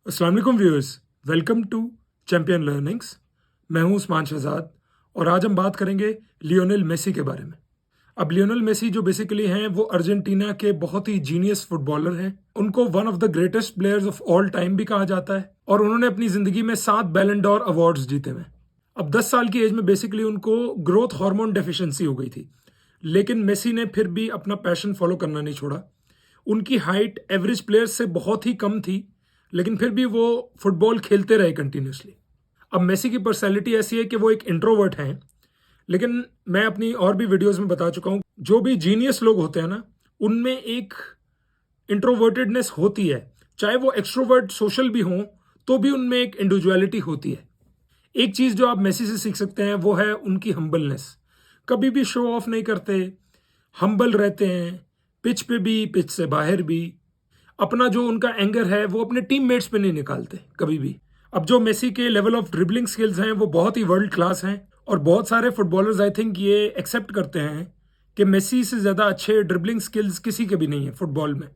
अस्सलाम वालेकुम viewers, welcome to champion learnings. मैं हूं उस्मान शहजाद और आज हम बात करेंगे लियोनेल मेसी के बारे में। अब लियोनेल मेसी जो बेसिकली हैं वो अर्जेंटीना के बहुत ही जीनियस फुटबॉलर हैं। उनको one of the greatest players of all time भी कहा जाता है और उन्होंने अपनी ज़िंदगी में 7 बैलन डॉर अवार्ड्स जीते हुए हैं। अब 10 साल की एज में बेसिकली उनको ग्रोथ हार्मोन डेफिशिएंसी हो गई थी, लेकिन मेसी ने फिर भी अपना पैशन फॉलो करना नहीं छोड़ा। उनकी हाइट एवरेज प्लेयर्स से बहुत ही कम थी, लेकिन फिर भी वो फुटबॉल खेलते रहे कंटिन्यूसली। अब मेसी की पर्सनैलिटी ऐसी है कि वो एक इंट्रोवर्ट हैं, लेकिन मैं अपनी और भी वीडियोस में बता चुका हूँ, जो भी जीनियस लोग होते हैं ना, उनमें एक इंट्रोवर्टेडनेस होती है। चाहे वो एक्सट्रोवर्ट सोशल भी हों, तो भी उनमें एक इंडिविजुअलिटी होती है। एक चीज़ जो आप मेसी से सीख सकते हैं वो है उनकी हम्बलनेस। कभी भी शो ऑफ नहीं करते, हम्बल रहते हैं, पिच पे भी, पिच से बाहर भी। अपना जो उनका एंगर है वो अपने टीममेट्स पे नहीं निकालते कभी भी। अब जो मेसी के लेवल ऑफ ड्रिबलिंग स्किल्स हैं वो बहुत ही वर्ल्ड क्लास हैं और बहुत सारे फुटबॉलर्स आई थिंक ये एक्सेप्ट करते हैं कि मेसी से ज़्यादा अच्छे ड्रिबलिंग स्किल्स किसी के भी नहीं है फुटबॉल में।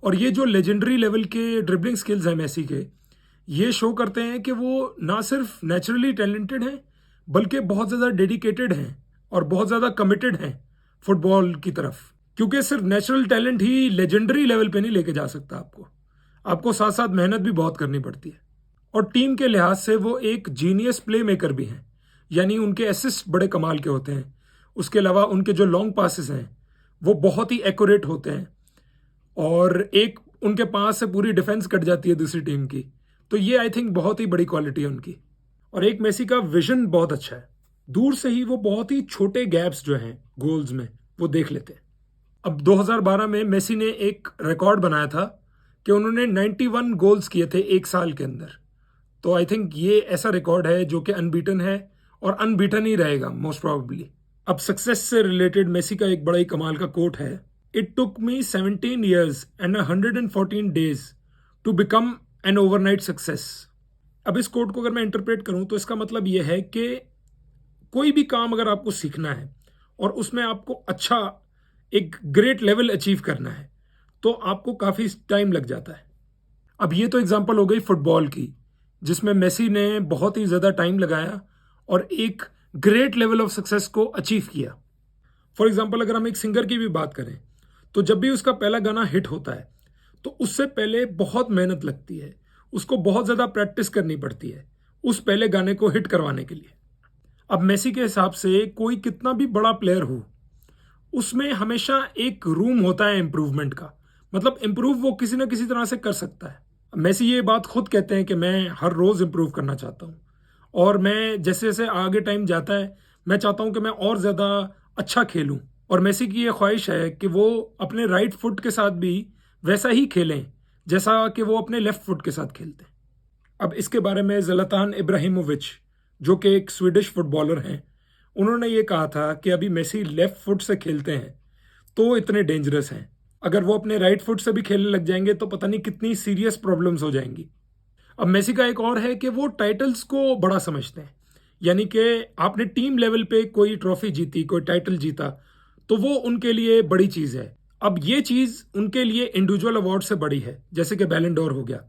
और ये जो लेजेंडरी लेवल के ड्रिबलिंग स्किल्स हैं मेसी के, ये शो करते हैं कि वो ना सिर्फ नेचुरली टैलेंटेड हैं, बल्कि बहुत ज़्यादा डेडिकेटेड हैं और बहुत ज़्यादा कमिटेड हैं फुटबॉल की तरफ। क्योंकि सिर्फ नेचुरल टैलेंट ही लेजेंडरी लेवल पे नहीं लेके जा सकता आपको, आपको साथ साथ मेहनत भी बहुत करनी पड़ती है। और टीम के लिहाज से वो एक जीनियस प्ले मेकर भी हैं, यानी उनके असिस्ट बड़े कमाल के होते हैं। उसके अलावा उनके जो लॉन्ग पासेस हैं वो बहुत ही एक्यूरेट होते हैं और एक उनके पास से पूरी डिफेंस कट जाती है दूसरी टीम की। तो ये आई थिंक बहुत ही बड़ी क्वालिटी है उनकी। और एक मेसी का विजन बहुत अच्छा है, दूर से ही वो बहुत ही छोटे गैप्स जो हैं गोल्स में वो देख लेते हैं। अब 2012 में मेसी ने एक रिकॉर्ड बनाया था कि उन्होंने 91 गोल्स किए थे एक साल के अंदर। तो आई थिंक ये ऐसा रिकॉर्ड है जो कि अनबीटन है और अनबीटन ही रहेगा मोस्ट प्रोबेबली। अब सक्सेस से रिलेटेड मेसी का एक बड़ा ही कमाल का कोट है, it took me 17 years and 114 days to become an overnight success. अब इस कोट को अगर मैं इंटरप्रेट करूं तो इसका मतलब यह है कि कोई भी काम अगर आपको सीखना है और उसमें आपको अच्छा एक ग्रेट लेवल अचीव करना है तो आपको काफ़ी टाइम लग जाता है। अब ये तो एग्जांपल हो गई फुटबॉल की, जिसमें मेसी ने बहुत ही ज़्यादा टाइम लगाया और एक ग्रेट लेवल ऑफ सक्सेस को अचीव किया। फॉर एग्जांपल अगर हम एक सिंगर की भी बात करें तो जब भी उसका पहला गाना हिट होता है तो उससे पहले बहुत मेहनत लगती है, उसको बहुत ज़्यादा प्रैक्टिस करनी पड़ती है उस पहले गाने को हिट करवाने के लिए। अब मेसी के हिसाब से कोई कितना भी बड़ा प्लेयर हो, उसमें हमेशा एक रूम होता है इम्प्रूवमेंट का। मतलब इम्प्रूव वो किसी ना किसी तरह से कर सकता है। मेसी ये बात खुद कहते हैं कि मैं हर रोज़ इम्प्रूव करना चाहता हूँ और मैं जैसे जैसे आगे टाइम जाता है मैं चाहता हूँ कि मैं और ज़्यादा अच्छा खेलूँ। और मेसी की ये ख्वाहिश है कि वो अपने राइट फुट के साथ भी वैसा ही खेलें जैसा कि वो अपने लेफ्ट फुट के साथ खेलते हैं। अब इसके बारे में ज़लतान इब्राहिमोविच, जो कि एक स्वीडिश फुटबॉलर हैं, उन्होंने ये कहा था कि अभी मेसी लेफ्ट फुट से खेलते हैं तो इतने डेंजरस हैं, अगर वो अपने राइट फुट से भी खेलने लग जाएंगे तो पता नहीं कितनी सीरियस प्रॉब्लम्स हो जाएंगी। अब मेसी का एक और है कि वो टाइटल्स को बड़ा समझते हैं, यानी कि आपने टीम लेवल पे कोई ट्रॉफी जीती, कोई टाइटल जीता, तो वो उनके लिए बड़ी चीज़ है। अब ये चीज़ उनके लिए इंडिविजुअल अवार्ड से बड़ी है, जैसे कि बैलन डोर हो गया।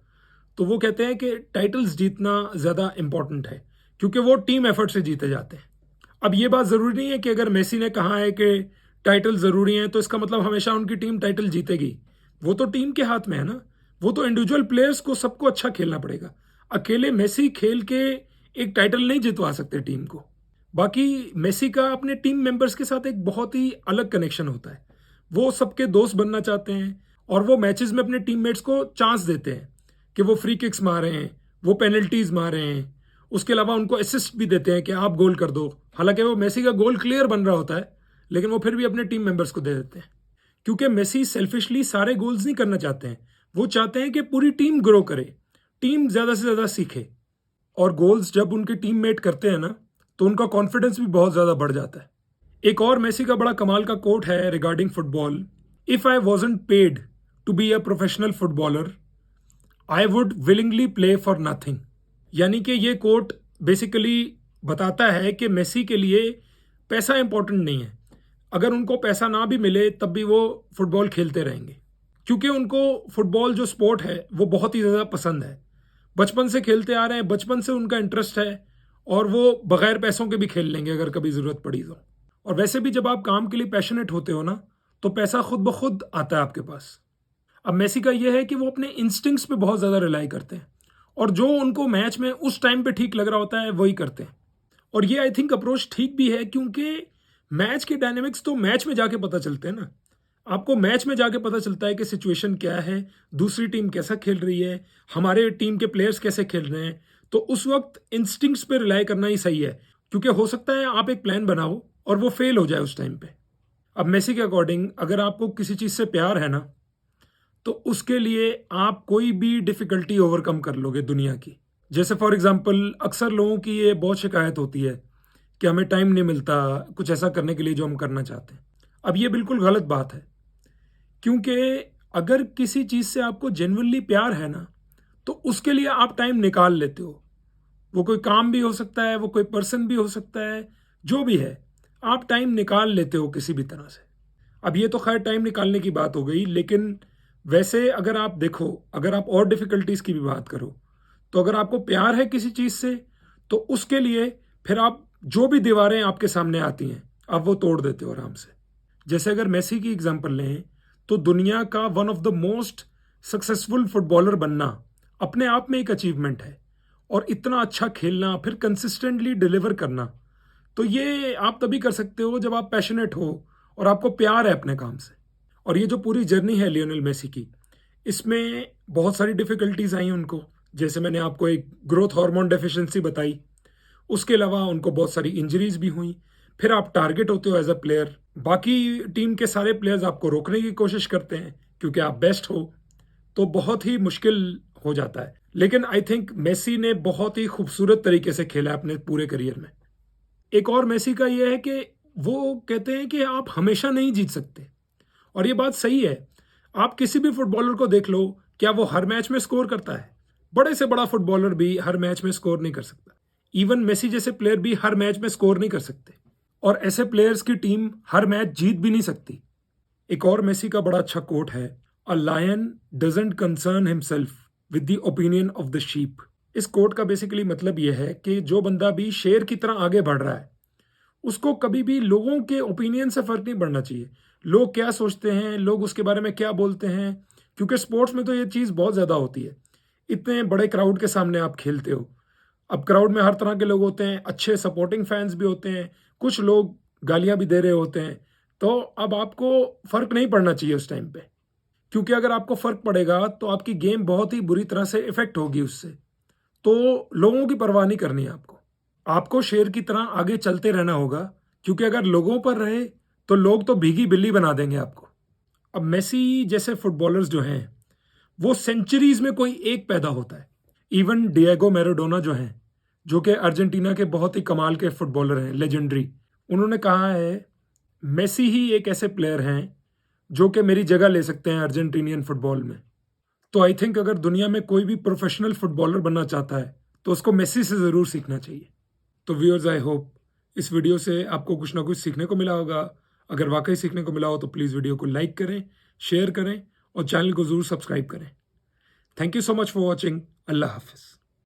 तो वो कहते हैं कि टाइटल्स जीतना ज़्यादा इंपॉर्टेंट है क्योंकि वो टीम एफर्ट से जीते जाते हैं। अब ये बात ज़रूरी नहीं है कि अगर मेसी ने कहा है कि टाइटल ज़रूरी हैं तो इसका मतलब हमेशा उनकी टीम टाइटल जीतेगी। वो तो टीम के हाथ में है ना, वो तो इंडिविजुअल प्लेयर्स को सबको अच्छा खेलना पड़ेगा। अकेले मेसी खेल के एक टाइटल नहीं जितवा सकते टीम को। बाकी मेसी का अपने टीम मेंबर्स के साथ एक बहुत ही अलग कनेक्शन होता है। वो सबके दोस्त बनना चाहते हैं और वो मैचेस में अपने टीममेट्स को चांस देते हैं कि वो फ्री किक्स मारे हैं, वो पेनल्टीज मारे हैं। उसके अलावा उनको असिस्ट भी देते हैं कि आप गोल कर दो। हालांकि वो मेसी का गोल क्लियर बन रहा होता है, लेकिन वो फिर भी अपने टीम मेंबर्स को दे देते हैं क्योंकि मेसी सेल्फिशली सारे गोल्स नहीं करना चाहते हैं। वो चाहते हैं कि पूरी टीम ग्रो करे, टीम ज़्यादा से ज़्यादा सीखे। और गोल्स जब उनके टीममेट करते हैं ना तो उनका कॉन्फिडेंस भी बहुत ज़्यादा बढ़ जाता है। एक और मेसी का बड़ा कमाल का कोट है regarding football, if I wasn't paid to be a professional footballer I would willingly play for nothing. यानी कि ये कोट बेसिकली बताता है कि मेसी के लिए पैसा इंपॉर्टेंट नहीं है। अगर उनको पैसा ना भी मिले तब भी वो फुटबॉल खेलते रहेंगे क्योंकि उनको फुटबॉल जो स्पोर्ट है वो बहुत ही ज़्यादा पसंद है। बचपन से खेलते आ रहे हैं, बचपन से उनका इंटरेस्ट है और वो बगैर पैसों के भी खेल लेंगे अगर कभी ज़रूरत पड़ी तो। और वैसे भी जब आप काम के लिए पैशनेट होते हो ना, तो पैसा खुद ब खुद आता है आपके पास। अब मेसी का ये है कि वो अपने इंस्टिंक्ट्स पे बहुत ज़्यादा रिलाई करते हैं और जो उनको मैच में उस टाइम पे ठीक लग रहा होता है वही करते हैं। और ये आई थिंक अप्रोच ठीक भी है, क्योंकि मैच के डायनेमिक्स तो मैच में जाके पता चलते हैं ना। आपको मैच में जाके पता चलता है कि सिचुएशन क्या है, दूसरी टीम कैसा खेल रही है, हमारे टीम के प्लेयर्स कैसे खेल रहे हैं। तो उस वक्त इंस्टिंक्ट्स पे रिलाई करना ही सही है, क्योंकि हो सकता है आप एक प्लान बनाओ और वो फेल हो जाए उस टाइम पे। अब मेसी के अकॉर्डिंग अगर आपको किसी चीज़ से प्यार है ना, तो उसके लिए आप कोई भी डिफ़िकल्टी ओवरकम कर लोगे दुनिया की। जैसे फॉर एग्ज़ाम्पल अक्सर लोगों की ये बहुत शिकायत होती है कि हमें टाइम नहीं मिलता कुछ ऐसा करने के लिए जो हम करना चाहते हैं। अब ये बिल्कुल गलत बात है, क्योंकि अगर किसी चीज़ से आपको जेन्युइनली प्यार है ना, तो उसके लिए आप टाइम निकाल लेते हो। वो कोई काम भी हो सकता है, वो कोई पर्सन भी हो सकता है, जो भी है, आप टाइम निकाल लेते हो किसी भी तरह से। अब ये तो खैर टाइम निकालने की बात हो गई, लेकिन वैसे अगर आप देखो, अगर आप और डिफ़िकल्टीज़ की भी बात करो, तो अगर आपको प्यार है किसी चीज़ से, तो उसके लिए फिर आप जो भी दीवारें आपके सामने आती हैं, आप वो तोड़ देते हो आराम से। जैसे अगर मेसी की एग्जांपल लें, तो दुनिया का one of the most successful footballer बनना अपने आप में एक अचीवमेंट है, और इतना अच्छा खेलना फिर कंसिस्टेंटली डिलीवर करना, तो ये आप तभी कर सकते हो जब आप पैशनेट हो और आपको प्यार है अपने काम से। और ये जो पूरी जर्नी है लियोनेल मेसी की, इसमें बहुत सारी डिफ़िकल्टीज़ आई उनको। जैसे मैंने आपको एक ग्रोथ हार्मोन डेफिशिएंसी बताई, उसके अलावा उनको बहुत सारी इंजरीज़ भी हुई। फिर आप टारगेट होते हो एज़ अ प्लेयर, बाकी टीम के सारे प्लेयर्स आपको रोकने की कोशिश करते हैं क्योंकि आप बेस्ट हो, तो बहुत ही मुश्किल हो जाता है। लेकिन आई थिंक मेसी ने बहुत ही खूबसूरत तरीके से खेला अपने पूरे करियर में। एक और मेसी का ये है कि वो कहते हैं कि आप हमेशा नहीं जीत सकते, और ये बात सही है। आप किसी भी फुटबॉलर को देख लो, क्या वो हर मैच में स्कोर करता है? बड़े से बड़ा फुटबॉलर भी हर मैच में स्कोर नहीं कर सकता। इवन मेसी जैसे प्लेयर भी हर मैच में स्कोर नहीं कर सकते, और ऐसे प्लेयर्स की टीम हर मैच जीत भी नहीं सकती। एक और मेसी का बड़ा अच्छा कोट है, a lion doesn't concern himself with the opinion of the sheep. इस कोट का बेसिकली मतलब यह है कि जो बंदा भी शेर की तरह आगे बढ़ रहा है, उसको कभी भी लोगों के ओपिनियन से फर्क नहीं पड़ना चाहिए। लोग क्या सोचते हैं, लोग उसके बारे में क्या बोलते हैं, क्योंकि स्पोर्ट्स में तो ये चीज़ बहुत ज़्यादा होती है। इतने बड़े क्राउड के सामने आप खेलते हो, अब क्राउड में हर तरह के लोग होते हैं, अच्छे सपोर्टिंग फैंस भी होते हैं, कुछ लोग गालियां भी दे रहे होते हैं। तो अब आपको फ़र्क नहीं पड़ना चाहिए उस टाइम पे, क्योंकि अगर आपको फ़र्क पड़ेगा तो आपकी गेम बहुत ही बुरी तरह से इफ़ेक्ट होगी उससे। तो लोगों की परवाह नहीं करनी है आपको। आपको शेर की तरह आगे चलते रहना होगा, क्योंकि अगर लोगों पर रहे तो लोग तो भीगी बिल्ली बना देंगे आपको। अब मेसी जैसे फुटबॉलर्स जो हैं, वो सेंचुरीज में कोई एक पैदा होता है। इवन डिएगो मैराडोना जो हैं, जो कि अर्जेंटीना के बहुत ही कमाल के फुटबॉलर हैं, लेजेंडरी, उन्होंने कहा है मेसी ही एक ऐसे प्लेयर हैं जो कि मेरी जगह ले सकते हैं अर्जेंटीनियन फुटबॉल में। तो आई थिंक अगर दुनिया में कोई भी प्रोफेशनल फुटबॉलर बनना चाहता है तो उसको मेसी से ज़रूर सीखना चाहिए। तो व्यूअर्स, आई होप इस वीडियो से आपको कुछ ना कुछ सीखने को मिला होगा। अगर वाकई सीखने को मिला हो तो प्लीज़ वीडियो को लाइक करें, शेयर करें और चैनल को ज़रूर सब्सक्राइब करें। Thank you so much for watching. अल्लाह हाफिज़।